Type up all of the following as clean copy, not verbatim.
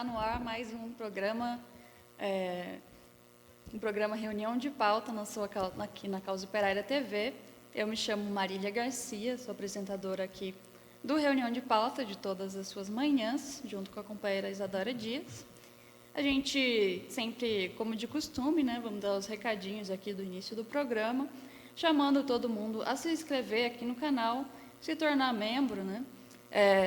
no ar mais um programa Reunião de Pauta aqui na Causa Operária TV. Eu me chamo Marília Garcia, sou apresentadora aqui do Reunião de Pauta de todas as suas manhãs, junto com a companheira Isadora Dias. A gente sempre, como de costume, né, vamos dar os recadinhos aqui do início do programa, chamando todo mundo a se inscrever aqui no canal, se tornar membro, né,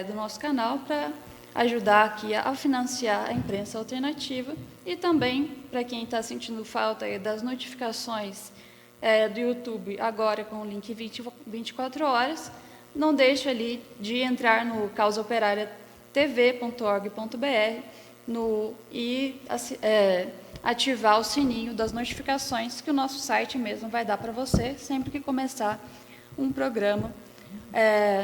do nosso canal para ajudar aqui a financiar a imprensa alternativa e também para quem está sentindo falta aí das notificações do YouTube, agora com o link 24 horas, não deixe ali de entrar no causaoperariatv.org.br e ativar o sininho das notificações que o nosso site mesmo vai dar para você sempre que começar um programa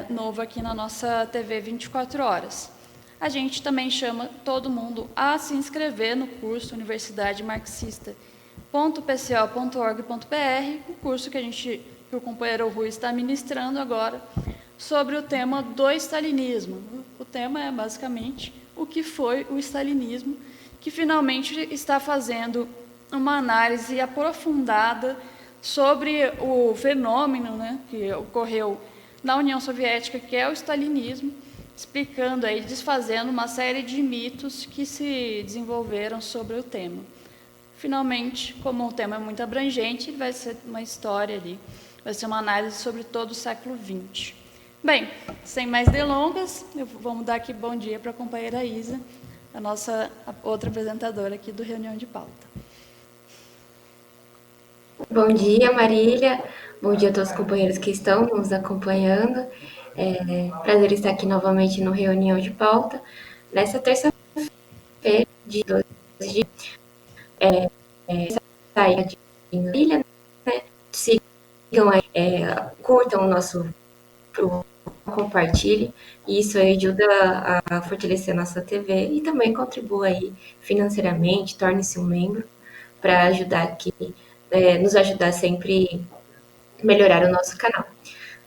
novo aqui na nossa TV 24 horas. A gente também chama todo mundo a se inscrever no curso Universidade Marxista.pco.org.br, o curso que o companheiro Rui está ministrando agora, sobre o tema do stalinismo. O tema é basicamente o que foi o stalinismo, que finalmente está fazendo uma análise aprofundada sobre o fenômeno, né, que ocorreu na União Soviética, que é o stalinismo, explicando aí, desfazendo uma série de mitos que se desenvolveram sobre o tema. Finalmente, como o tema é muito abrangente, vai ser uma história ali, vai ser uma análise sobre todo o século XX. Bem, sem mais delongas, vamos dar aqui bom dia para a companheira Isa, a nossa outra apresentadora aqui do Reunião de Pauta. Bom dia, Marília. Bom dia a todos os companheiros que estão nos acompanhando. Prazer estar aqui novamente no Reunião de Pauta. Nessa terça-feira, de 12 de saída de Marília, né? Sigam aí, curtam o nosso compartilhe, e isso aí ajuda a fortalecer a nossa TV e também contribua aí financeiramente, torne-se um membro para ajudar aqui, nos ajudar sempre a melhorar o nosso canal.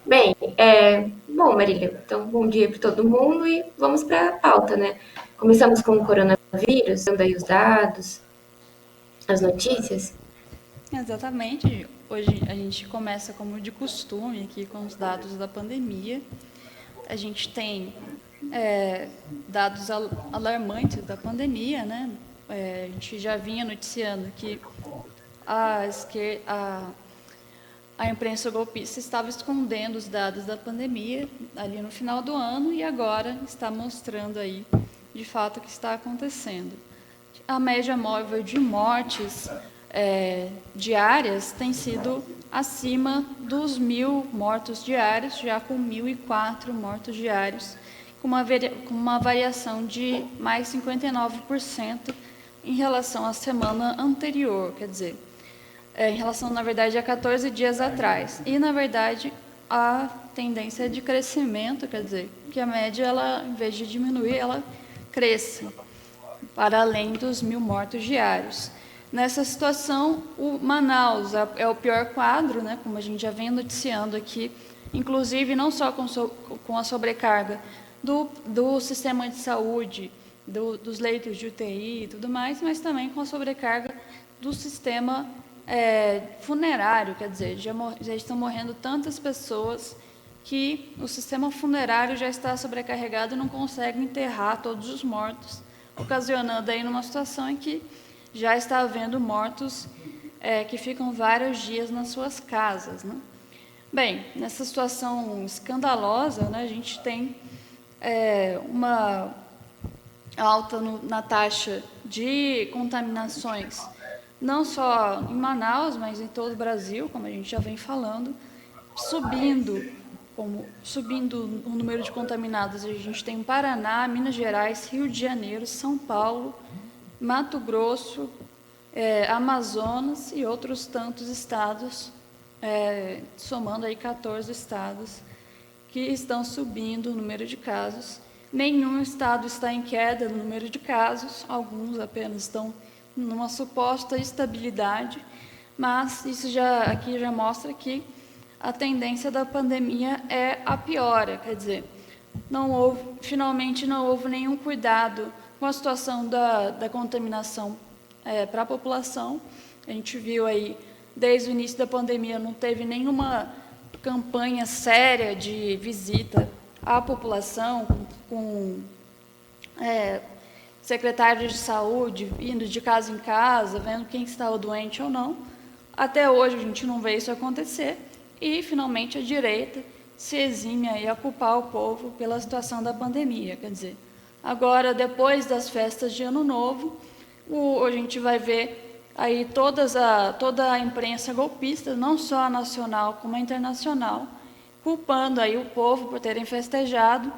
Bem, bom, Marília, então bom dia para todo mundo e vamos para a pauta, né? Começamos com o coronavírus, dando aí os dados, as notícias. Exatamente. Hoje a gente começa, como de costume, aqui com os dados da pandemia. A gente tem dados alarmantes da pandemia, né? A gente já vinha noticiando que a imprensa golpista estava escondendo os dados da pandemia ali no final do ano e agora está mostrando aí, de fato, o que está acontecendo. A média móvel de mortes diárias tem sido acima dos 1.000 mortos diários, já com 1.004 mortos diários, com uma variação de mais 59% em relação à semana anterior, quer dizer, em relação, na verdade, a 14 dias atrás. E, na verdade, a tendência é de crescimento, quer dizer, que a média, ela, em vez de diminuir, ela cresce para além dos 1.000 mortos diários. Nessa situação, o Manaus é o pior quadro, né, como a gente já vem noticiando aqui, inclusive não só com a sobrecarga do sistema de saúde, dos leitos de UTI e tudo mais, mas também com a sobrecarga do sistema funerário, quer dizer, já estão morrendo tantas pessoas que o sistema funerário já está sobrecarregado e não consegue enterrar todos os mortos, ocasionando aí numa situação em que já está havendo mortos que ficam vários dias nas suas casas, né? Bem, nessa situação escandalosa, né, a gente tem uma alta na taxa de contaminações, não só em Manaus, mas em todo o Brasil, como a gente já vem falando, subindo o número de contaminados. A gente tem Paraná, Minas Gerais, Rio de Janeiro, São Paulo, Mato Grosso, Amazonas e outros tantos estados, somando aí 14 estados que estão subindo o número de casos. Nenhum estado está em queda no número de casos, alguns apenas estão numa suposta estabilidade, mas isso aqui já mostra que a tendência da pandemia é a piora, quer dizer, finalmente não houve nenhum cuidado com a situação da contaminação para a população. A gente viu aí, desde o início da pandemia, não teve nenhuma campanha séria de visita à população, com secretários de saúde indo de casa em casa, vendo quem estava doente ou não. Até hoje a gente não vê isso acontecer e, finalmente, a direita se exime aí a culpar o povo pela situação da pandemia. Quer dizer, agora, depois das festas de Ano Novo, a gente vai ver aí toda a imprensa golpista, não só a nacional como a internacional, culpando aí o povo por terem festejado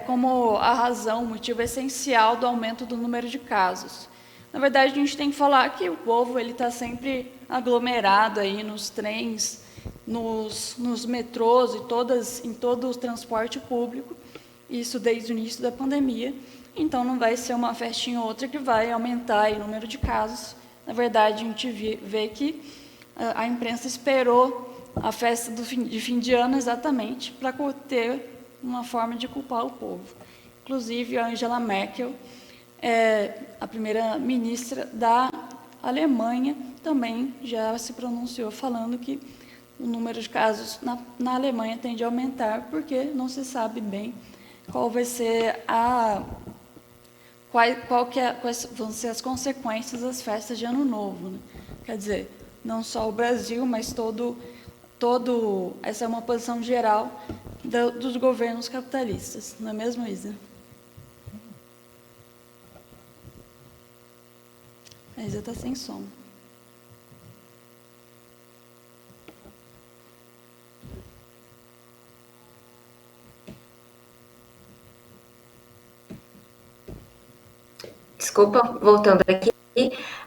como a razão, o motivo essencial do aumento do número de casos. Na verdade, a gente tem que falar que o povo está sempre aglomerado aí nos trens, nos metrôs e em todo o transporte público, isso desde o início da pandemia. Então, não vai ser uma festinha ou outra que vai aumentar aí o número de casos. Na verdade, a gente vê que a imprensa esperou a festa de fim de ano exatamente para ter uma forma de culpar o povo. Inclusive, a Angela Merkel, a primeira-ministra da Alemanha, também já se pronunciou falando que o número de casos na Alemanha tende a aumentar, porque não se sabe bem qual vai ser quais vão ser as consequências das festas de Ano Novo, né? Quer dizer, não só o Brasil, mas essa é uma posição geral dos governos capitalistas, não é mesmo, Isa? A Isa está sem som. Desculpa, voltando aqui.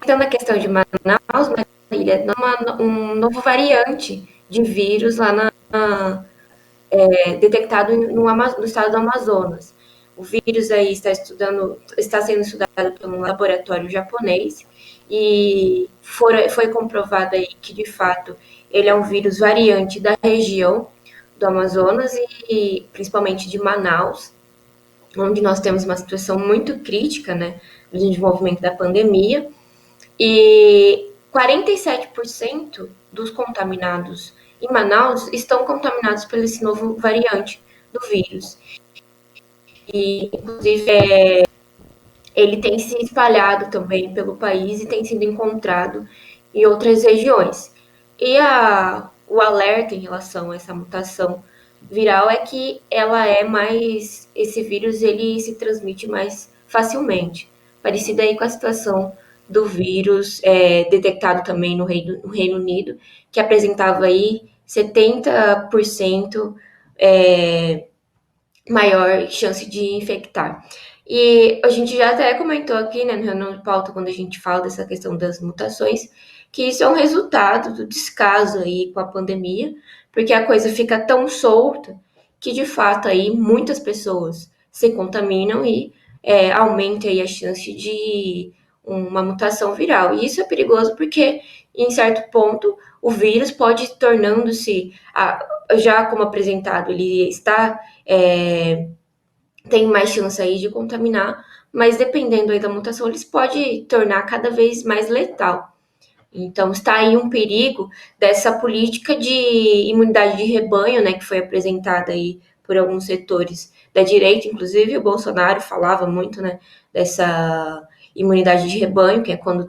Então, na questão de Manaus, Marília, um novo variante de vírus lá detectado no estado do Amazonas. O vírus aí está sendo estudado por um laboratório japonês e foi comprovado aí que, de fato, ele é um vírus variante da região do Amazonas e principalmente de Manaus, onde nós temos uma situação muito crítica, né, do desenvolvimento da pandemia, e 47% dos contaminados em Manaus estão contaminados por esse novo variante do vírus. E, inclusive, ele tem se espalhado também pelo país e tem sido encontrado em outras regiões. E o alerta em relação a essa mutação viral é que esse vírus ele se transmite mais facilmente, parecido aí com a situação do vírus detectado também no Reino Unido, que apresentava aí 70% maior chance de infectar. E a gente já até comentou aqui, né, no reunião de pauta, quando a gente fala dessa questão das mutações, que isso é um resultado do descaso aí com a pandemia, porque a coisa fica tão solta que, de fato, aí muitas pessoas se contaminam e aumenta aí a chance de uma mutação viral. E isso é perigoso porque, em certo ponto, o vírus pode tornando-se, já como apresentado, ele tem mais chance aí de contaminar, mas dependendo aí da mutação, eles pode tornar cada vez mais letal. Então, está aí um perigo dessa política de imunidade de rebanho, né, que foi apresentada aí por alguns setores da direita, inclusive o Bolsonaro falava muito, né, dessa imunidade de rebanho, que é quando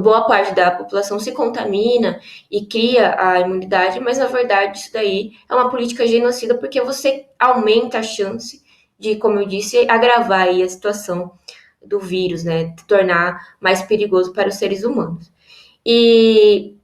boa parte da população se contamina e cria a imunidade, mas na verdade isso daí é uma política genocida porque você aumenta a chance de, como eu disse, agravar aí a situação do vírus, né, tornar mais perigoso para os seres humanos. E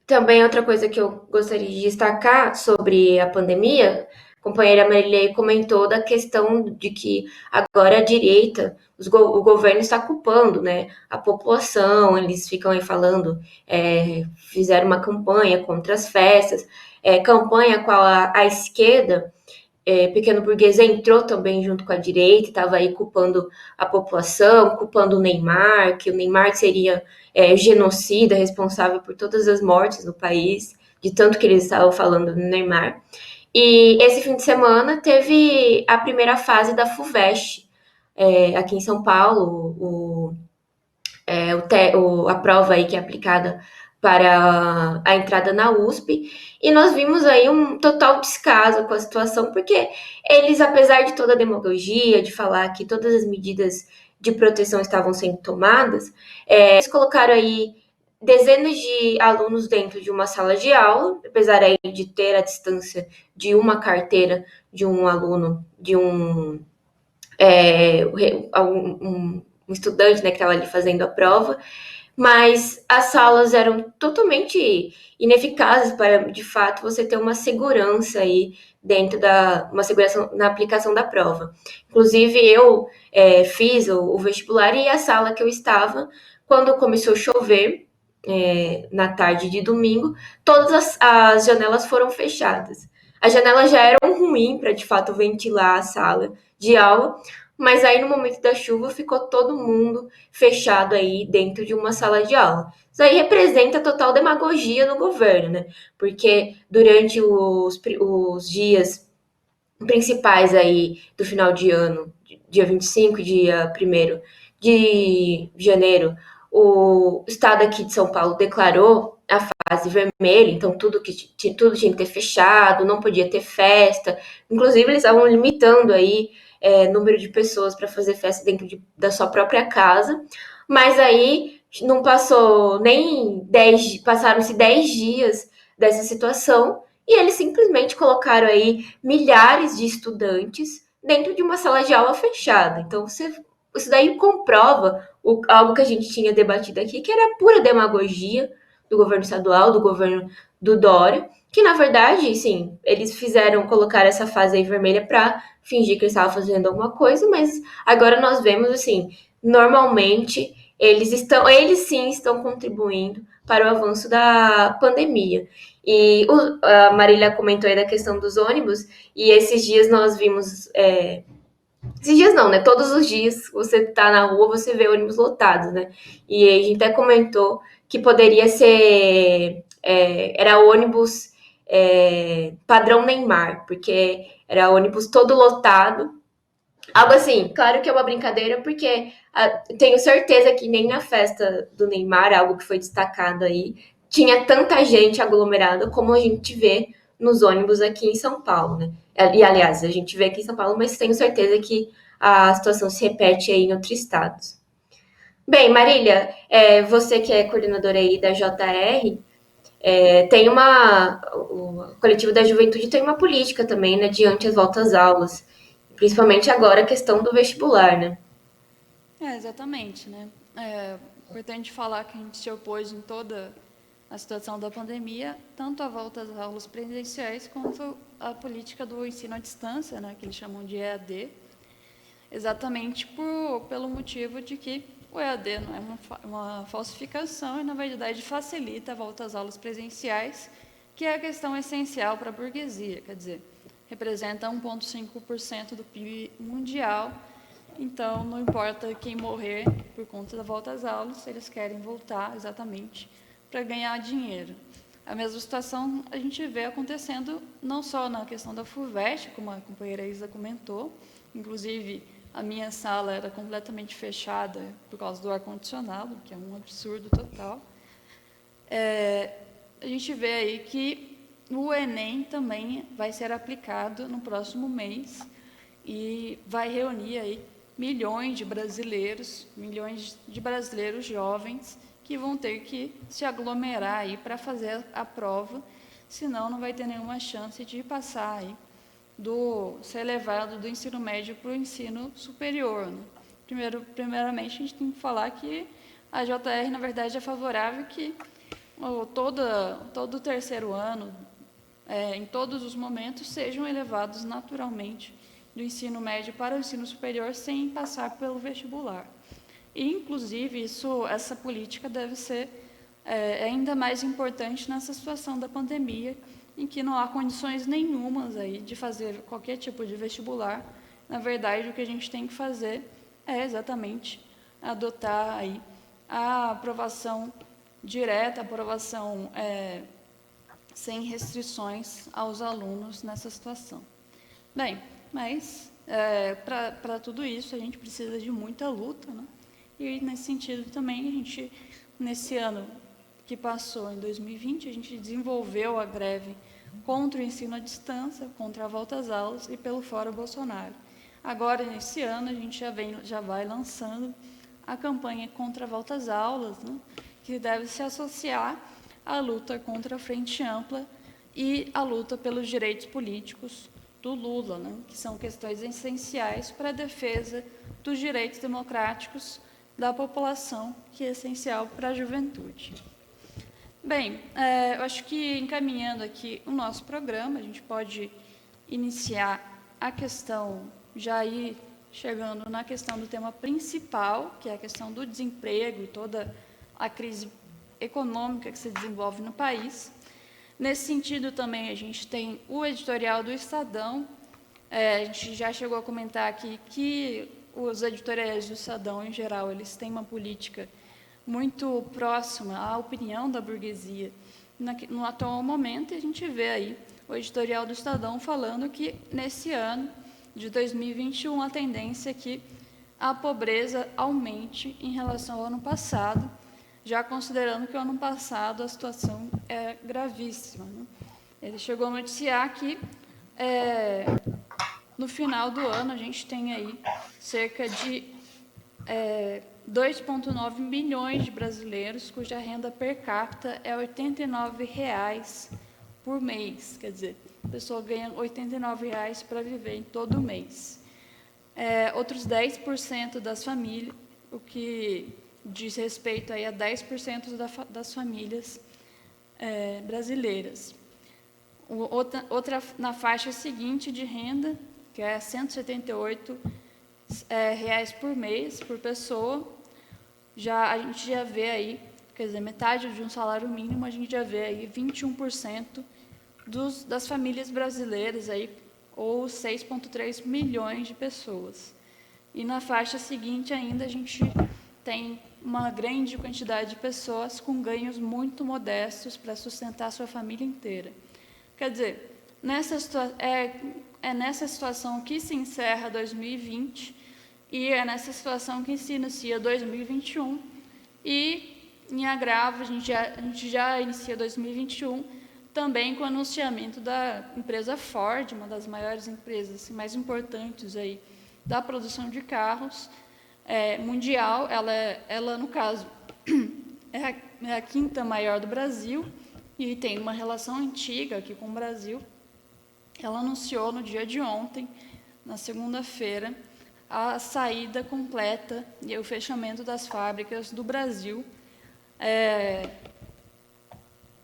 também outra coisa que eu gostaria de destacar sobre a pandemia, a companheira Marilei comentou da questão de que agora a direita, o governo está culpando, né, a população, eles ficam aí falando, fizeram uma campanha contra as festas, campanha com a esquerda, pequeno burguês entrou também junto com a direita, estava aí culpando a população, culpando o Neymar, que o Neymar seria genocida, responsável por todas as mortes no país, de tanto que eles estavam falando do Neymar. E esse fim de semana teve a primeira fase da FUVEST, aqui em São Paulo, a prova aí que é aplicada para a entrada na USP, e nós vimos aí um total descaso com a situação, porque eles, apesar de toda a demagogia, de falar que todas as medidas de proteção estavam sendo tomadas, eles colocaram aí dezenas de alunos dentro de uma sala de aula, apesar aí de ter a distância de uma carteira de um aluno, de um estudante, né, que estava ali fazendo a prova, mas as salas eram totalmente ineficazes para, de fato, você ter uma segurança aí dentro uma segurança na aplicação da prova. Inclusive, eu fiz o vestibular e a sala que eu estava, quando começou a chover, na tarde de domingo, todas as janelas foram fechadas. As janelas já eram ruins para, de fato, ventilar a sala de aula, mas aí no momento da chuva ficou todo mundo fechado aí dentro de uma sala de aula. Isso aí representa total demagogia do governo, né? Porque durante os dias principais aí do final de ano, dia 25, dia 1º de janeiro, o estado aqui de São Paulo declarou a fase vermelha, então tudo tinha que ter fechado, não podia ter festa. Inclusive, eles estavam limitando aí número de pessoas para fazer festa dentro da sua própria casa. Mas aí não passou nem 10, passaram-se 10 dias dessa situação e eles simplesmente colocaram aí milhares de estudantes dentro de uma sala de aula fechada. Então, isso daí comprova algo que a gente tinha debatido aqui, que era pura demagogia do governo estadual, do governo do Dória, que na verdade, sim, eles colocar essa fase aí vermelha para fingir que eles estavam fazendo alguma coisa, mas agora nós vemos assim, normalmente eles sim estão contribuindo para o avanço da pandemia. E a Marília comentou aí da questão dos ônibus, e esses dias nós vimos. Esses dias não, né? Todos os dias você tá na rua, você vê ônibus lotados, né? E a gente até comentou que poderia ser. Era ônibus padrão Neymar, porque era ônibus todo lotado. Algo assim, claro que é uma brincadeira, porque tenho certeza que nem na festa do Neymar, algo que foi destacado aí, tinha tanta gente aglomerada como a gente vê nos ônibus aqui em São Paulo, né? E, aliás, a gente vê aqui em São Paulo, mas tenho certeza que a situação se repete aí em outros estados. Bem, Marília, você que é coordenadora aí da JR, tem o Coletivo da Juventude tem uma política também, né, diante as voltas às aulas, principalmente agora a questão do vestibular, né? Exatamente, né? É importante falar que a gente se opôs em toda a situação da pandemia, tanto a volta às aulas presenciais quanto a política do ensino à distância, né, que eles chamam de EAD, exatamente pelo motivo de que o EAD não é uma falsificação e, na verdade, facilita a volta às aulas presenciais, que é a questão essencial para a burguesia, quer dizer, representa 1,5% do PIB mundial, então não importa quem morrer por conta da volta às aulas, eles querem voltar exatamente para ganhar dinheiro. A mesma situação a gente vê acontecendo não só na questão da FUVEST, como a companheira Isa comentou, inclusive a minha sala era completamente fechada por causa do ar-condicionado, que é um absurdo total. A gente vê aí que o Enem também vai ser aplicado no próximo mês e vai reunir aí milhões de brasileiros jovens que vão ter que se aglomerar aí para fazer a prova, senão não vai ter nenhuma chance de passar aí ser elevado do ensino médio para o ensino superior, né? Primeiramente, a gente tem que falar que a JR, na verdade, é favorável que todo o terceiro ano, em todos os momentos, sejam elevados naturalmente do ensino médio para o ensino superior sem passar pelo vestibular. E, inclusive, essa política deve ser ainda mais importante nessa situação da pandemia, em que não há condições nenhumas aí de fazer qualquer tipo de vestibular. Na verdade, o que a gente tem que fazer é exatamente adotar aí a aprovação direta, a aprovação sem restrições aos alunos nessa situação. Bem, mas Para tudo isso, a gente precisa de muita luta, né? E, nesse sentido, também, a gente, nesse ano que passou, em 2020, a gente desenvolveu a greve contra o ensino à distância, contra a volta às aulas e pelo Fora Bolsonaro. Agora, nesse ano, a gente já vai lançando a campanha contra a volta às aulas, né? Que deve se associar à luta contra a Frente Ampla e à luta pelos direitos políticos do Lula, né? Que são questões essenciais para a defesa dos direitos democráticos da população, que é essencial para a juventude. Bem, eu acho que encaminhando aqui o nosso programa, a gente pode iniciar a questão, já ir chegando na questão do tema principal, que é a questão do desemprego e toda a crise econômica que se desenvolve no país. Nesse sentido, também, a gente tem o editorial do Estadão. A gente já chegou a comentar aqui que os editoriais do Estadão, em geral, eles têm uma política muito próxima à opinião da burguesia no atual momento, e a gente vê aí o editorial do Estadão falando que, nesse ano de 2021, a tendência é que a pobreza aumente em relação ao ano passado, já considerando que o ano passado a situação é gravíssima, né? Ele chegou a noticiar que, no final do ano, a gente tem aí cerca de 2,9 milhões de brasileiros cuja renda per capita é R$ 89 por mês. Quer dizer, a pessoa ganha R$ 89 para viver em todo mês. Outros 10% das famílias, o que diz respeito aí a 10% das famílias brasileiras. Outra na faixa seguinte de renda, que é R$ 178 reais por mês, por pessoa, a gente já vê aí, quer dizer, metade de um salário mínimo, a gente já vê aí 21% das famílias brasileiras, aí, ou 6,3 milhões de pessoas. E na faixa seguinte ainda a gente tem uma grande quantidade de pessoas com ganhos muito modestos para sustentar sua família inteira. Quer dizer, é nessa situação que se encerra 2020 e é nessa situação que se inicia 2021 e, em agravo, a gente já inicia 2021 também com o anunciamento da empresa Ford, uma das maiores empresas mais importantes aí da produção de carros mundial. Ela, no caso, é a quinta maior do Brasil e tem uma relação antiga aqui com o Brasil. Ela anunciou no dia de ontem, na segunda-feira, a saída completa e o fechamento das fábricas do Brasil,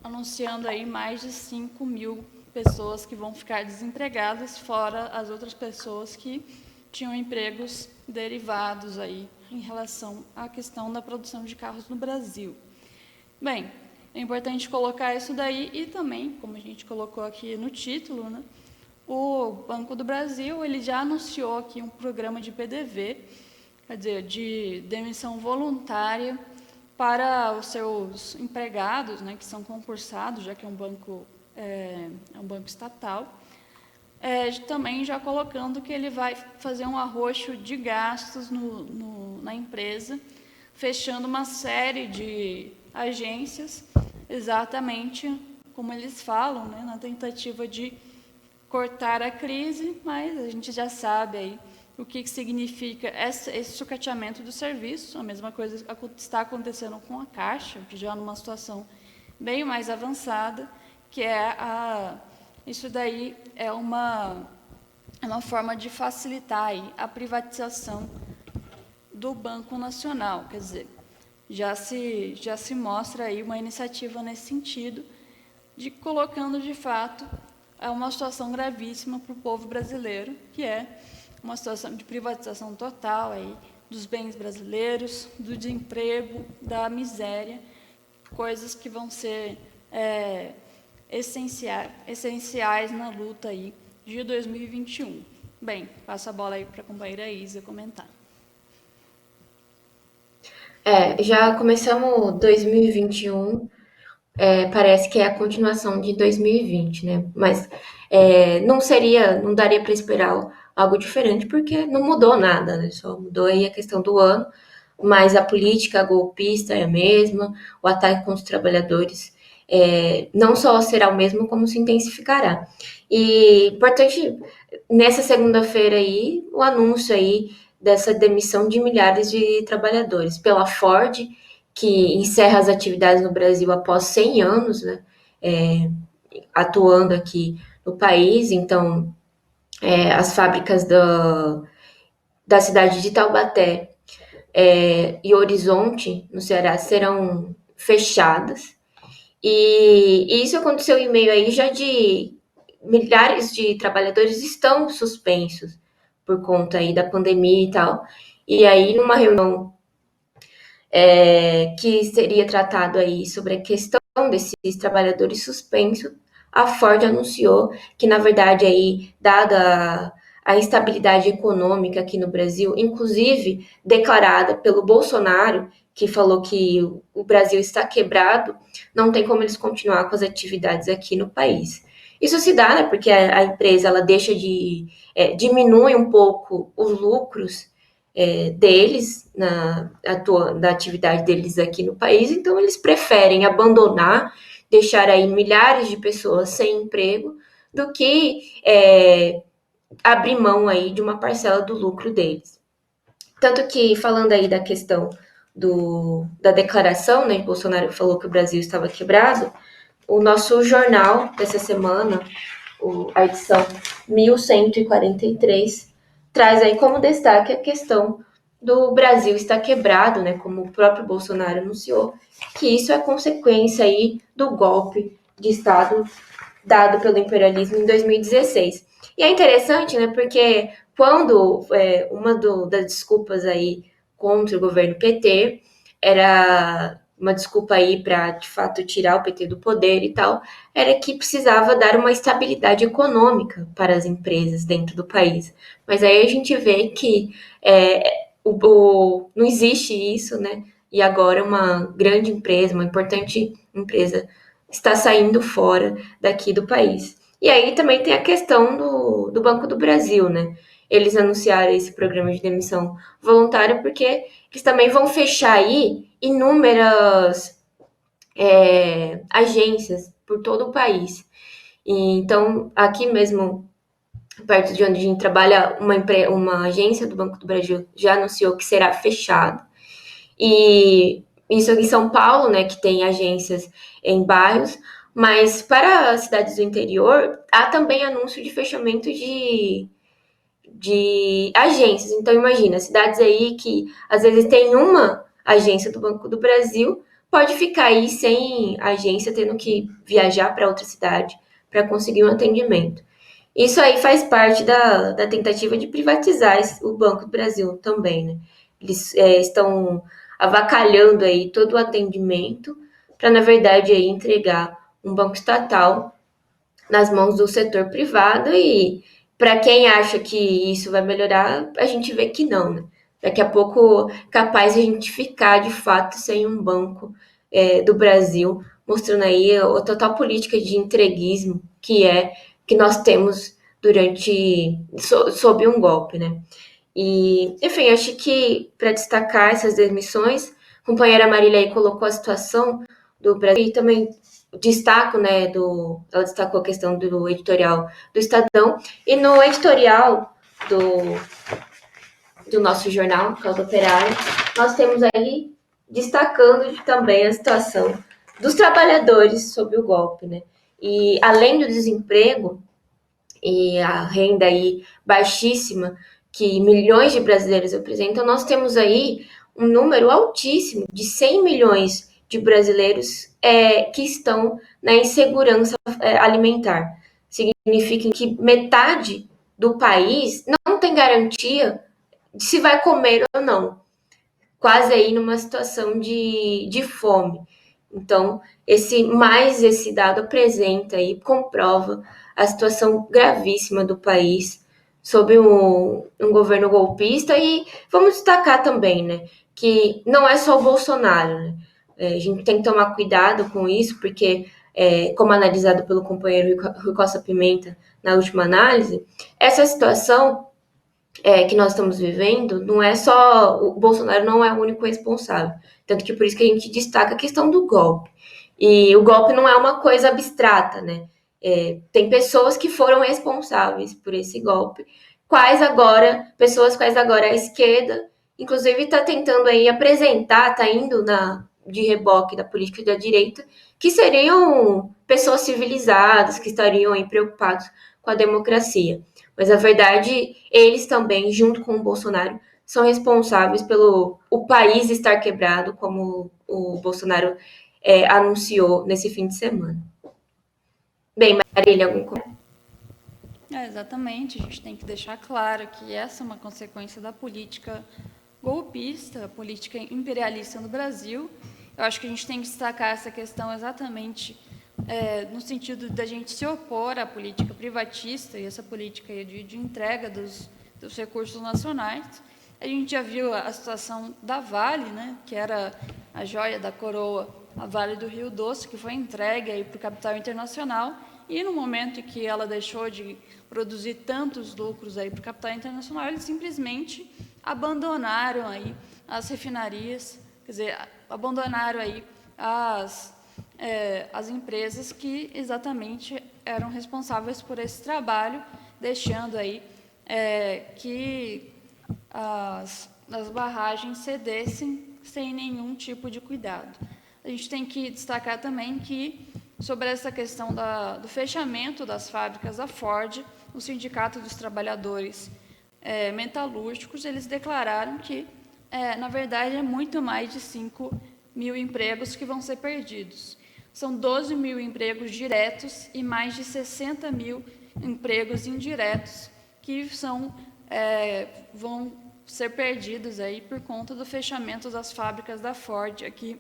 anunciando aí mais de 5 mil pessoas que vão ficar desempregadas, fora as outras pessoas que tinham empregos derivados aí em relação à questão da produção de carros no Brasil. Bem, é importante colocar isso daí e também, como a gente colocou aqui no título, né, o Banco do Brasil ele já anunciou aqui um programa de PDV, quer dizer, de demissão voluntária para os seus empregados, né, que são concursados, já que é um banco estatal, também já colocando que ele vai fazer um arroxo de gastos na empresa, fechando uma série de agências, exatamente como eles falam, né, na tentativa de cortar a crise, mas a gente já sabe aí o que significa esse sucateamento do serviço. A mesma coisa está acontecendo com a Caixa, que já numa situação bem mais avançada, que isso daí é uma forma de facilitar aí a privatização do Banco Nacional. Quer dizer, já se mostra aí uma iniciativa nesse sentido, de colocando de fato uma situação gravíssima para o povo brasileiro, que é uma situação de privatização total aí dos bens brasileiros, do desemprego, da miséria, coisas que vão ser essenciais na luta aí de 2021. Bem, passo a bola aí para a companheira Isa comentar. Já começamos 2021, parece que é a continuação de 2020, né? Mas não daria para esperar algo diferente, porque não mudou nada, né? Só mudou aí a questão do ano, mas a política golpista é a mesma, o ataque contra os trabalhadores não só será o mesmo, como se intensificará. E importante, nessa segunda-feira aí, o anúncio aí dessa demissão de milhares de trabalhadores pela Ford, que encerra as atividades no Brasil após 100 anos, né, atuando aqui no país. Então, as fábricas da cidade de Taubaté e Horizonte, no Ceará, serão fechadas. E isso aconteceu em meio aí já de milhares de trabalhadores estão suspensos por conta aí da pandemia e tal. E aí, numa reunião que seria tratado aí sobre a questão desses trabalhadores suspensos, a Ford anunciou que, na verdade, aí, dada a instabilidade econômica aqui no Brasil, inclusive declarada pelo Bolsonaro, que falou que o Brasil está quebrado, não tem como eles continuar com as atividades aqui no país. Isso se dá, né, porque a empresa ela deixa de diminui um pouco os lucros deles da atividade deles aqui no país, então eles preferem abandonar, deixar aí milhares de pessoas sem emprego, do que abrir mão aí de uma parcela do lucro deles. Tanto que, falando aí da questão da declaração, né, Bolsonaro falou que o Brasil estava quebrado, o nosso jornal dessa semana, a edição 1143, traz aí como destaque a questão do Brasil estar quebrado, né, como o próprio Bolsonaro anunciou, que isso é consequência aí do golpe de Estado dado pelo imperialismo em 2016. E é interessante, né, porque quando uma das desculpas aí contra o governo PT era uma desculpa aí para, de fato, tirar o PT do poder e tal, era que precisava dar uma estabilidade econômica para as empresas dentro do país. Mas aí a gente vê que não existe isso, né? E agora uma grande empresa, uma importante empresa, está saindo fora daqui do país. E aí também tem a questão do Banco do Brasil, né? Eles anunciaram esse programa de demissão voluntária porque eles também vão fechar aí inúmeras agências por todo o país. E, então, aqui mesmo, perto de onde a gente trabalha, uma agência do Banco do Brasil já anunciou que será fechada. E isso aqui em São Paulo, né, que tem agências em bairros, mas para as cidades do interior, há também anúncio de fechamento de agências. Então, imagina, cidades aí que às vezes tem uma agência do Banco do Brasil, pode ficar aí sem agência, tendo que viajar para outra cidade para conseguir um atendimento. Isso aí faz parte da tentativa de privatizar o Banco do Brasil também, né? Eles estão avacalhando aí todo o atendimento para, na verdade, aí entregar um banco estatal nas mãos do setor privado. E para quem acha que isso vai melhorar, a gente vê que não, né? Daqui a pouco, capaz de a gente ficar de fato sem um banco do Brasil, mostrando aí a total política de entreguismo que nós temos sob um golpe, né? E, enfim, acho que para destacar essas demissões, a companheira Marília aí colocou a situação do Brasil e também destaco, né, ela destacou a questão do editorial do Estadão, e no editorial do nosso jornal, que é o do Operário, nós temos aí destacando também a situação dos trabalhadores sob o golpe, né? E além do desemprego e a renda aí baixíssima que milhões de brasileiros apresentam, nós temos aí um número altíssimo de 100 milhões de brasileiros que estão na insegurança alimentar. Significa que metade do país não tem garantia de se vai comer ou não, quase aí numa situação de fome. Então, esse dado apresenta e comprova a situação gravíssima do país sob um governo golpista. E vamos destacar também, né, que não é só o Bolsonaro, né? A gente tem que tomar cuidado com isso, porque, como analisado pelo companheiro Rui Costa Pimenta na última análise, essa situação que nós estamos vivendo, não é só. O Bolsonaro não é o único responsável. Tanto que por isso que a gente destaca a questão do golpe. E o golpe não é uma coisa abstrata, né? Tem pessoas que foram responsáveis por esse golpe, quais agora a esquerda, inclusive está tentando aí apresentar, está indo de reboque da política da direita, que seriam pessoas civilizadas, que estariam aí preocupados com a democracia. Mas a verdade, eles também, junto com o Bolsonaro, são responsáveis pelo o país estar quebrado, como o Bolsonaro anunciou nesse fim de semana. Bem, Marília, algum comentário? Exatamente, a gente tem que deixar claro que essa é uma consequência da política golpista, a política imperialista no Brasil. Eu acho que a gente tem que destacar essa questão exatamente no sentido da gente se opor à política privatista e essa política de entrega dos recursos nacionais. A gente já viu a situação da Vale, né, que era a joia da coroa, a Vale do Rio Doce, que foi entregue para o capital internacional, e no momento em que ela deixou de produzir tantos lucros para o capital internacional, eles simplesmente abandonaram aí as refinarias, quer dizer, abandonaram aí as empresas que exatamente eram responsáveis por esse trabalho, deixando aí que as barragens cedessem sem nenhum tipo de cuidado. A gente tem que destacar também que, sobre essa questão do fechamento das fábricas da Ford, o Sindicato dos Trabalhadores Metalúrgicos, eles declararam que, na verdade, é muito mais de 5.000 empregos que vão ser perdidos. São 12.000 empregos diretos e mais de 60.000 empregos indiretos que vão ser perdidos aí por conta do fechamento das fábricas da Ford aqui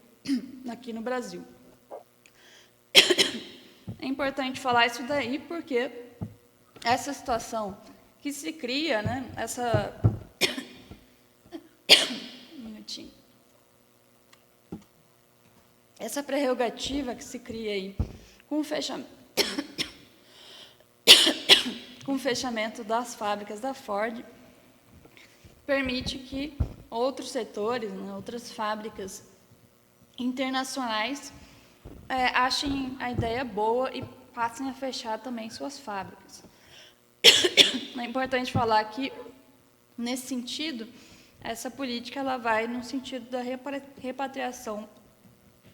no Brasil. É importante falar isso daí porque essa situação que se cria, né, essa prerrogativa que se cria aí com o fechamento das fábricas da Ford, permite que outros setores, né, outras fábricas internacionais achem a ideia boa e passem a fechar também suas fábricas. É importante falar que, nesse sentido, essa política ela vai no sentido da repatriação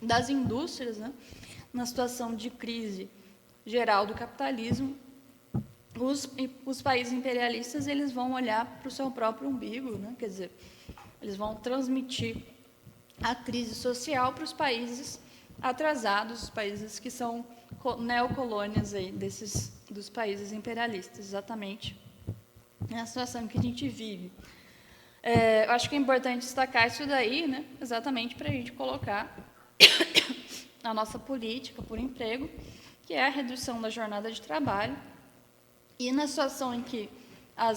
das indústrias, né? Na situação de crise geral do capitalismo, os países imperialistas eles vão olhar para o seu próprio umbigo, né? Quer dizer, eles vão transmitir a crise social para os países atrasados, os países que são neocolônias aí dos países imperialistas, exatamente é a situação que a gente vive. Eu acho que é importante destacar isso daí, né? Exatamente para a gente colocar a nossa política por emprego, que é a redução da jornada de trabalho, e na situação em que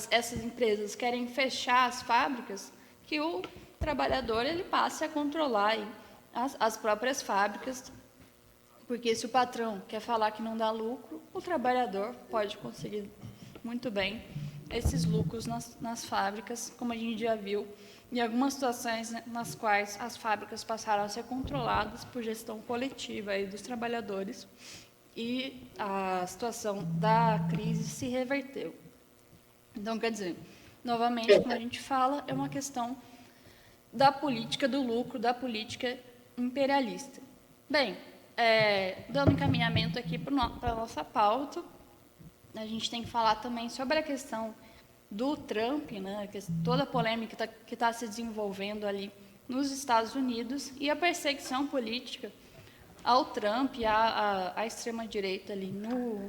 essas empresas querem fechar as fábricas, que o trabalhador ele passe a controlar aí as próprias fábricas, porque se o patrão quer falar que não dá lucro, o trabalhador pode conseguir muito bem esses lucros nas fábricas, como a gente já viu em algumas situações, né, nas quais as fábricas passaram a ser controladas por gestão coletiva aí dos trabalhadores e a situação da crise se reverteu. Então, quer dizer, novamente, como a gente fala, é uma questão da política do lucro, da política imperialista. Bem, dando encaminhamento aqui para a nossa pauta, a gente tem que falar também sobre a questão do Trump, né, toda a polêmica que está se desenvolvendo ali nos Estados Unidos e a perseguição política ao Trump e à extrema-direita ali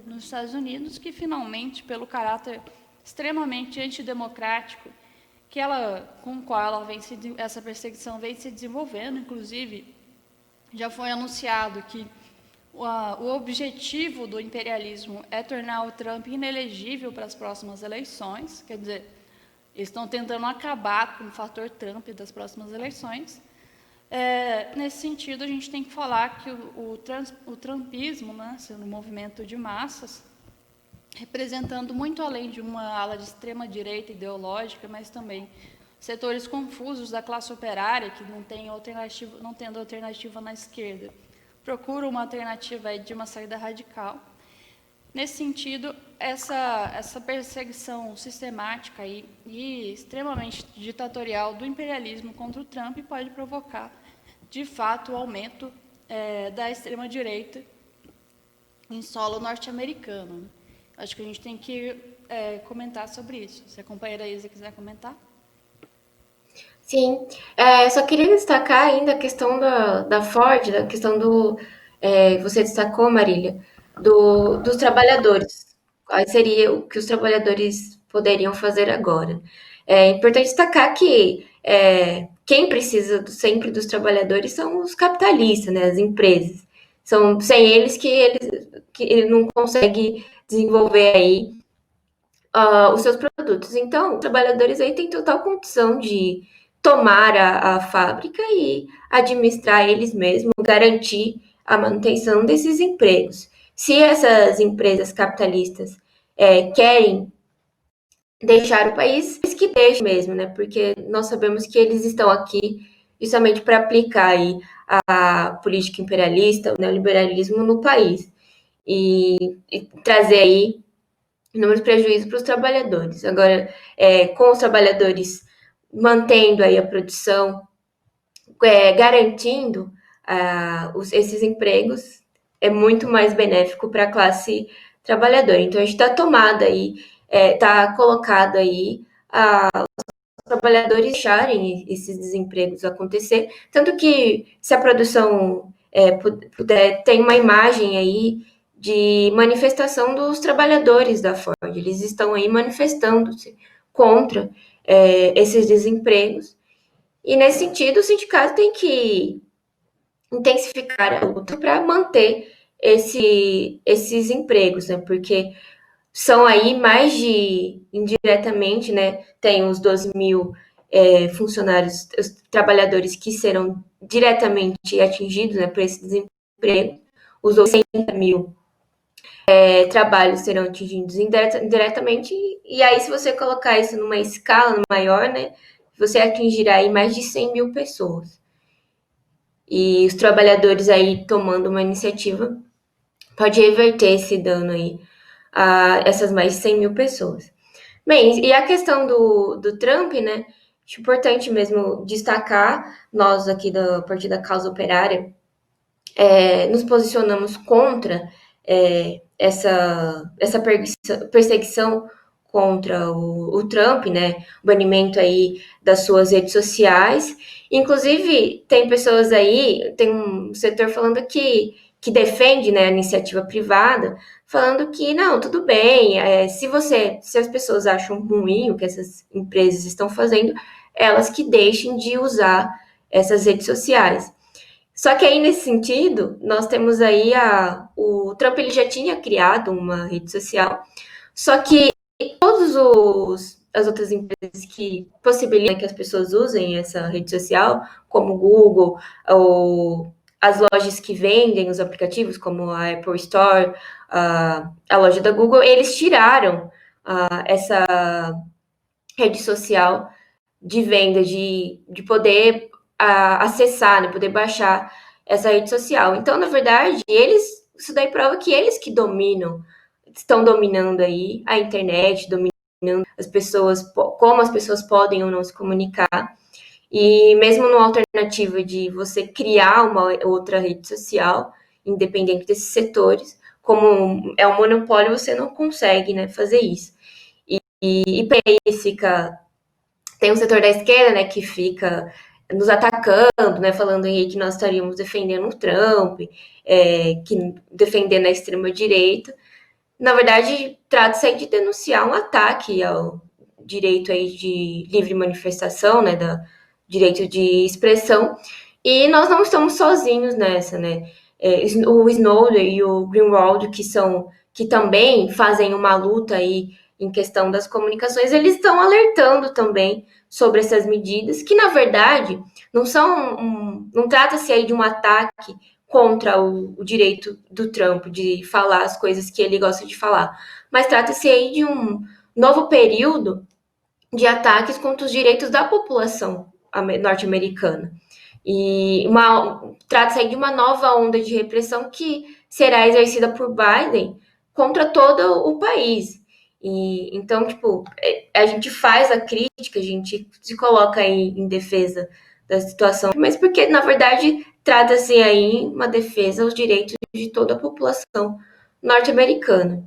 nos Estados Unidos, que finalmente, pelo caráter extremamente antidemocrático com o qual essa perseguição vem se desenvolvendo, inclusive já foi anunciado que o objetivo do imperialismo é tornar o Trump inelegível para as próximas eleições, quer dizer, eles estão tentando acabar com o fator Trump das próximas eleições. Nesse sentido, a gente tem que falar que o trumpismo, né, sendo um movimento de massas, representando muito além de uma ala de extrema-direita ideológica, mas também setores confusos da classe operária, que não tem alternativa, não tendo alternativa na esquerda, procuram uma alternativa de uma saída radical. Nesse sentido, essa perseguição sistemática e extremamente ditatorial do imperialismo contra o Trump pode provocar, de fato, o aumento da extrema-direita em solo norte-americano. Acho que a gente tem que comentar sobre isso. Se a companheira Isa quiser comentar. Sim, eu só queria destacar ainda a questão da Ford, da questão do. Você destacou, Marília, dos trabalhadores. Qual seria o que os trabalhadores poderiam fazer agora? É importante destacar que quem precisa sempre dos trabalhadores são os capitalistas, né, as empresas. São sem eles que ele não consegue desenvolver aí os seus produtos. Então, os trabalhadores aí têm total condição de tomar a fábrica e administrar eles mesmos, garantir a manutenção desses empregos. Se essas empresas capitalistas querem deixar o país, eles que deixem mesmo, né? Porque nós sabemos que eles estão aqui justamente para aplicar aí a política imperialista, o neoliberalismo no país e trazer aí inúmeros prejuízos para os trabalhadores. Agora, com os trabalhadores mantendo aí a produção, garantindo esses empregos, é muito mais benéfico para a classe trabalhadora. Então, a gente está tomada aí, está colocado aí os trabalhadores deixarem esses desempregos acontecer, tanto que se a produção puder, tem uma imagem aí de manifestação dos trabalhadores da Ford. Eles estão aí manifestando-se contra esses desempregos. E, nesse sentido, o sindicato tem que intensificar a luta para manter esses empregos, né? Porque são aí mais de, indiretamente, né? Tem os 12 mil funcionários, os trabalhadores que serão diretamente atingidos, né, por esse desemprego, os 80 mil trabalhos serão atingidos indiretamente, e aí se você colocar isso numa escala maior, né, você atingirá aí mais de 100 mil pessoas. E os trabalhadores aí tomando uma iniciativa pode reverter esse dano aí a essas mais de 100 mil pessoas. Bem, e a questão do Trump, né, acho importante mesmo destacar, nós aqui da Partido da Causa Operária, nos posicionamos contra essa perseguição contra o Trump, né? O banimento aí das suas redes sociais. Inclusive, tem pessoas aí, tem um setor falando que defende, né, a iniciativa privada, falando que não, tudo bem, se as pessoas acham ruim o que essas empresas estão fazendo, elas que deixem de usar essas redes sociais. Só que aí, nesse sentido, nós temos aí o Trump ele já tinha criado uma rede social, só que as outras empresas que possibilitam que as pessoas usem essa rede social, como o Google, ou as lojas que vendem os aplicativos, como a Apple Store, a loja da Google, eles tiraram essa rede social de venda, de poder acessar, né, poder baixar essa rede social. Então, na verdade, isso daí prova que eles que estão dominando aí a internet, dominando as pessoas, como as pessoas podem ou não se comunicar. E mesmo numa alternativa de você criar uma outra rede social, independente desses setores, como é um monopólio, você não consegue, né, fazer isso. E para isso tem um setor da esquerda, né, que fica nos atacando, né, falando aí que nós estaríamos defendendo o Trump, que defendendo a extrema-direita. Na verdade, trata-se aí de denunciar um ataque ao direito aí de livre manifestação, né, direito de expressão, e nós não estamos sozinhos nessa, né? O Snowden e o Greenwald, que também fazem uma luta aí em questão das comunicações, eles estão alertando também sobre essas medidas, que na verdade não trata-se aí de um ataque contra o direito do Trump de falar as coisas que ele gosta de falar, mas trata-se aí de um novo período de ataques contra os direitos da população norte-americana. E trata-se aí de uma nova onda de repressão que será exercida por Biden contra todo o país. E então, tipo, a gente faz a crítica, a gente se coloca aí em defesa da situação, mas porque, na verdade, trata-se aí uma defesa aos direitos de toda a população norte-americana.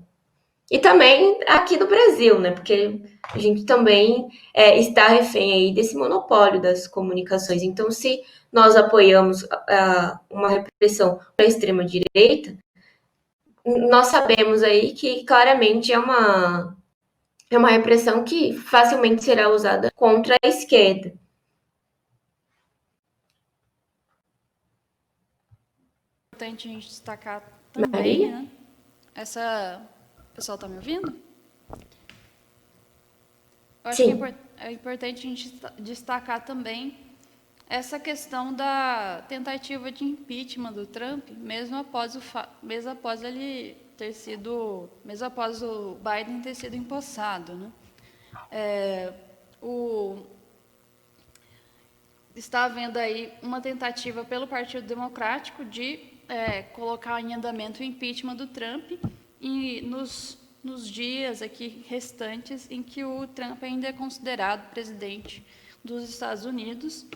E também aqui no Brasil, né? Porque a gente também está refém aí desse monopólio das comunicações. Então, se nós apoiamos uma repressão da extrema-direita, nós sabemos aí que claramente é uma repressão que facilmente será usada contra a esquerda. É importante a gente destacar também, Marília? né? O pessoal está me ouvindo? Eu acho que Sim. é importante a gente destacar também essa questão da tentativa de impeachment do Trump, mesmo após ele ter sido, mesmo após o Biden ter sido empossado, né? Está havendo aí uma tentativa pelo Partido Democrático de colocar em andamento o impeachment do Trump e nos dias aqui restantes em que o Trump ainda é considerado presidente dos Estados Unidos.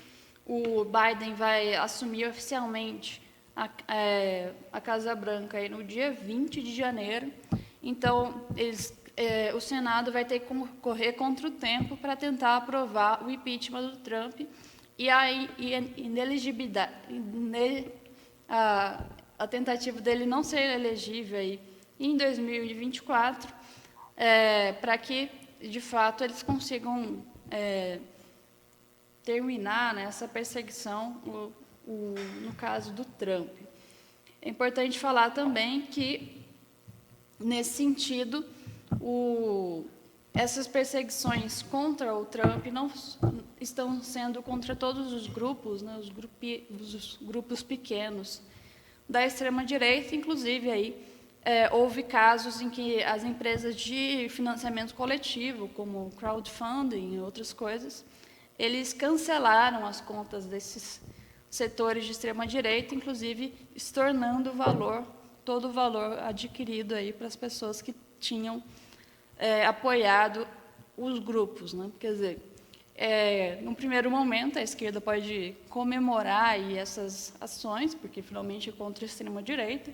O Biden vai assumir oficialmente a Casa Branca aí no dia 20 de janeiro. Então, o Senado vai ter que correr contra o tempo para tentar aprovar o impeachment do Trump e a inelegibilidade, a tentativa dele não ser elegível aí em 2024, para que, de fato, eles consigam terminar, né, essa perseguição, no caso do Trump. É importante falar também que, nesse sentido, essas perseguições contra o Trump não estão sendo contra todos os grupos, né, os grupos pequenos da extrema-direita, inclusive aí houve casos em que as empresas de financiamento coletivo, como crowdfunding e outras coisas, eles cancelaram as contas desses setores de extrema-direita, inclusive estornando todo o valor adquirido aí para as pessoas que tinham apoiado os grupos, né? Quer dizer, num primeiro momento, a esquerda pode comemorar aí essas ações, porque finalmente é contra a extrema-direita,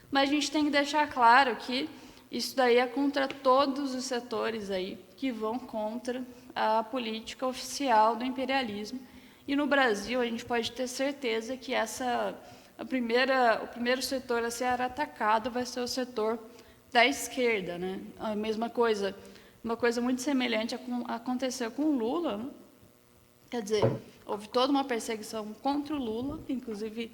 mas a gente tem que deixar claro que isso daí é contra todos os setores aí que vão contra a política oficial do imperialismo. E no Brasil, a gente pode ter certeza que o primeiro setor a ser atacado vai ser o setor da esquerda, né? A mesma coisa, uma coisa muito semelhante aconteceu com o Lula, né? Quer dizer, houve toda uma perseguição contra o Lula, inclusive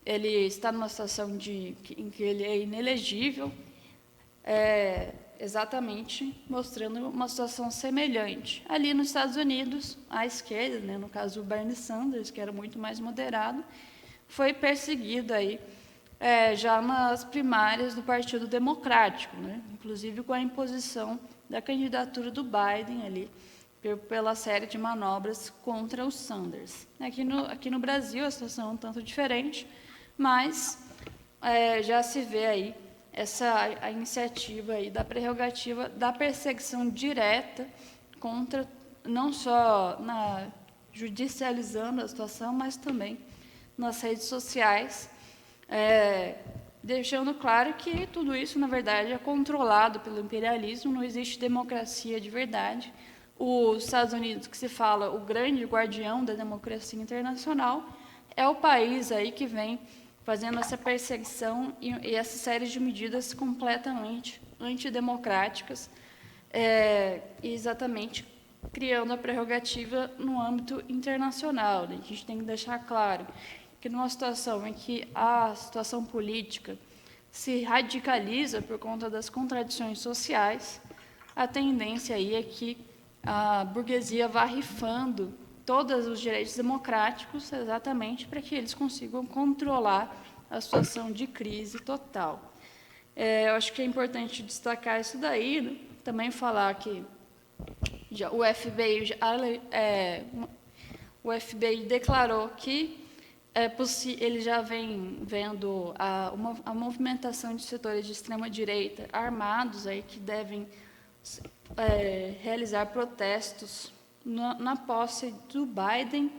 ele está numa situação em que ele é inelegível, exatamente mostrando uma situação semelhante. Ali nos Estados Unidos, a esquerda, né, no caso o Bernie Sanders, que era muito mais moderado, foi perseguido aí já nas primárias do Partido Democrático, né, inclusive com a imposição da candidatura do Biden ali, pela série de manobras contra o Sanders. Aqui no Brasil a situação é um tanto diferente, mas já se vê aí a iniciativa aí da prerrogativa da perseguição direta contra, não só judicializando a situação, mas também nas redes sociais, deixando claro que tudo isso, na verdade, é controlado pelo imperialismo, não existe democracia de verdade. Os Estados Unidos, que se fala o grande guardião da democracia internacional, é o país aí que vem fazendo essa perseguição e essa série de medidas completamente antidemocráticas, exatamente criando a prerrogativa no âmbito internacional. A gente tem que deixar claro que numa situação em que a situação política se radicaliza por conta das contradições sociais, a tendência aí é que a burguesia vá rifando todos os direitos democráticos exatamente para que eles consigam controlar a situação de crise total. Eu acho que é importante destacar isso daí, né? Também falar que o FBI declarou que ele já vem vendo a movimentação de setores de extrema-direita armados aí que devem realizar protestos na posse do Biden.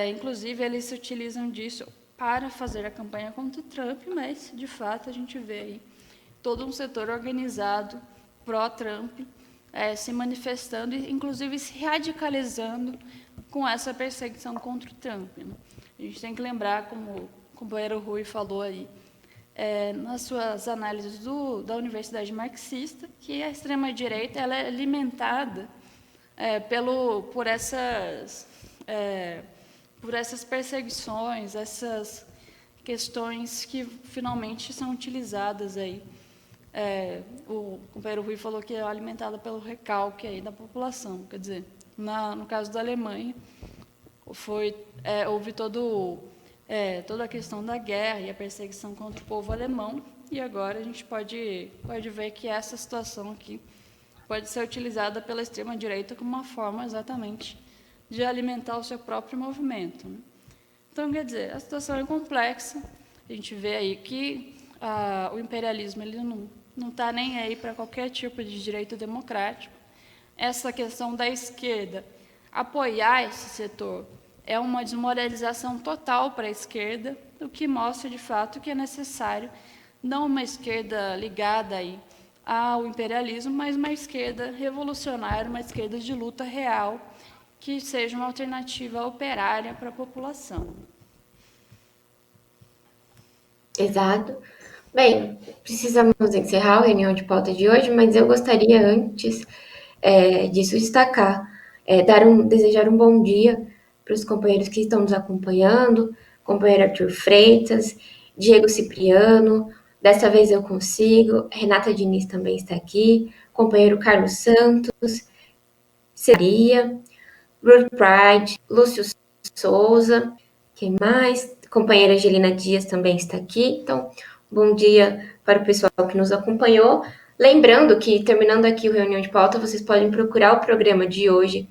Inclusive, eles se utilizam disso para fazer a campanha contra o Trump, mas, de fato, a gente vê aí todo um setor organizado pró-Trump se manifestando e, inclusive, se radicalizando com essa perseguição contra o Trump, né? A gente tem que lembrar, como o companheiro Rui falou aí, nas suas análises da Universidade Marxista, que a extrema-direita ela é alimentada por essas perseguições, essas questões que finalmente são utilizadas aí. O companheiro Rui falou que é alimentada pelo recalque aí da população, quer dizer, no caso da Alemanha, houve toda a questão da guerra e a perseguição contra o povo alemão, e agora a gente pode ver que essa situação aqui pode ser utilizada pela extrema-direita como uma forma exatamente de alimentar o seu próprio movimento, né? Então, quer dizer, a situação é complexa, a gente vê aí que o imperialismo ele não está nem aí para qualquer tipo de direito democrático. Essa questão da esquerda apoiar esse setor é uma desmoralização total para a esquerda, o que mostra, de fato, que é necessário não uma esquerda ligada aí ao imperialismo, mas uma esquerda revolucionária, uma esquerda de luta real, que seja uma alternativa operária para a população. Exato. Bem, precisamos encerrar a reunião de pauta de hoje, mas eu gostaria, antes disso, destacar, desejar um bom dia para os companheiros que estão nos acompanhando, companheiro Arthur Freitas, Diego Cipriano, dessa vez eu consigo, Renata Diniz também está aqui, companheiro Carlos Santos, Celia, Ruth Pride, Lúcio Souza, quem mais? Companheira Angelina Dias também está aqui. Então, bom dia para o pessoal que nos acompanhou. Lembrando que, terminando aqui o Reunião de Pauta, vocês podem procurar o programa de hoje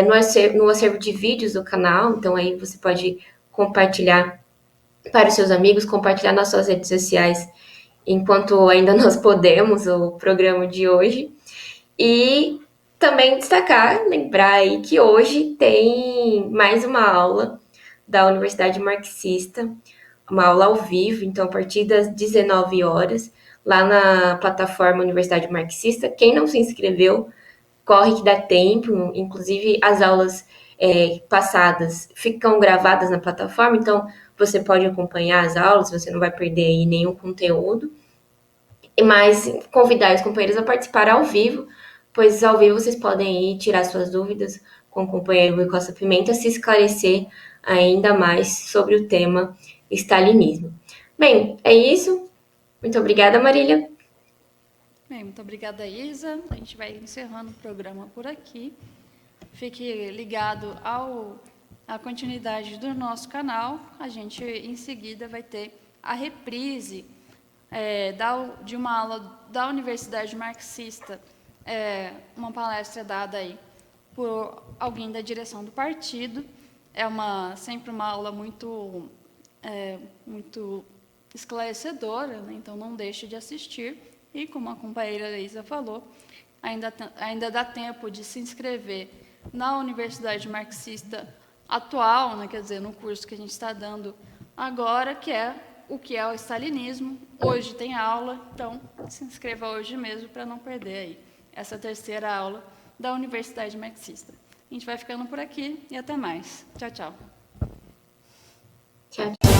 no acervo de vídeos do canal. Então, aí você pode compartilhar para os seus amigos, compartilhar nas suas redes sociais, enquanto ainda nós podemos, o programa de hoje. E também destacar, lembrar aí que hoje tem mais uma aula da Universidade Marxista, uma aula ao vivo, então a partir das 19 horas, lá na plataforma Universidade Marxista. Quem não se inscreveu, corre que dá tempo, inclusive as aulas passadas ficam gravadas na plataforma, então você pode acompanhar as aulas, você não vai perder aí nenhum conteúdo. Mas convidar os companheiros a participar ao vivo, pois ao vivo vocês podem ir tirar suas dúvidas com o companheiro Rui Costa Pimenta, se esclarecer ainda mais sobre o tema stalinismo. Bem, é isso. Muito obrigada, Marília. Bem, muito obrigada, Isa. A gente vai encerrando o programa por aqui. Fique ligado à continuidade do nosso canal. A gente, em seguida, vai ter a reprise de uma aula da Universidade Marxista, uma palestra dada aí por alguém da direção do partido. É sempre uma aula muito esclarecedora, né? Então não deixe de assistir. E como a companheira Isa falou, ainda dá tempo de se inscrever na Universidade Marxista atual, né? Quer dizer, no curso que a gente está dando agora, que é o que é o stalinismo. Hoje tem aula, então se inscreva hoje mesmo para não perder aí essa terceira aula da Universidade Marxista. A gente vai ficando por aqui e até mais. Tchau, tchau. Tchau, tchau.